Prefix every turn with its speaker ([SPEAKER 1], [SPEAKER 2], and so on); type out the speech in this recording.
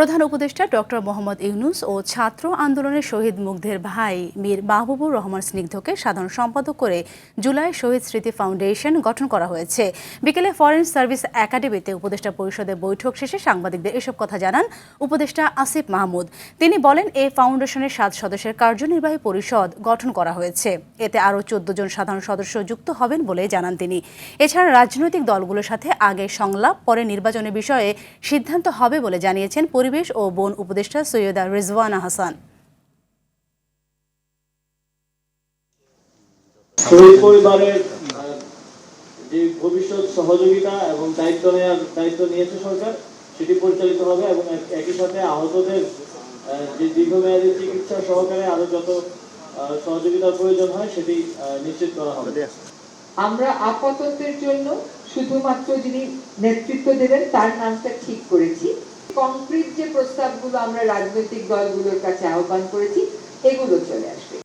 [SPEAKER 1] প্রধান উপদেষ্টা ডক্টর মোহাম্মদ ইউনূস ও ছাত্র আন্দোলনের শহীদ মুগ্ধের ভাই মীর মাহবুবুর রহমান স্নিগ্ধকে সাধারণ সম্পাদক করে জুলাই শহীদ স্মৃতি ফাউন্ডেশন গঠন করা হয়েছে। বিকেলে ফরেন সার্ভিস একাডেমিতে উপদেষ্টা পরিষদের বৈঠক শেষে সাংবাদিকদের এসব কথা জানান উপদেষ্টা আসিফ মাহমুদ। তিনি বলেন, এই ফাউন্ডেশনের 7 সদস্যের কার্যনির্বাহী পরিষদ গঠন করা হয়েছে। এতে আরও 14 জন সাধারণ সদস্য যুক্ত হবেন বলে জানান তিনি। এছাড়া রাজনৈতিক দলগুলোর সাথে আগে সংলাপ, পরে নির্বাচনের বিষয়ে সিদ্ধান্ত হবে বলে জানিয়েছেন পরিবেশ ও বন উপদেষ্টা সৈয়দা রিজওয়ানা হাসান।
[SPEAKER 2] শহীদ পরিবারের যে ভবিষ্যৎ সহযোগিতা এবং দায়িত্ব নিয়েছে সরকার, সেটি পরিচালিত হবে এবং একই সাথে আহতদের যে দীর্ঘমেয়াদী চিকিৎসা সহকারে আরো যত সহযোগিতার প্রয়োজন হয় সেটি নিশ্চিত করা হবে।
[SPEAKER 3] আমরা আপাততের জন্য শুধুমাত্র যিনি নেতৃত্ব দেবেন তার নামটা ঠিক করেছি। কংক্রিট যে প্রস্তাবগুলো আমরা রাজনৈতিক দলগুলোর কাছে আহ্বান করেছি, এগুলো চলে আসবে।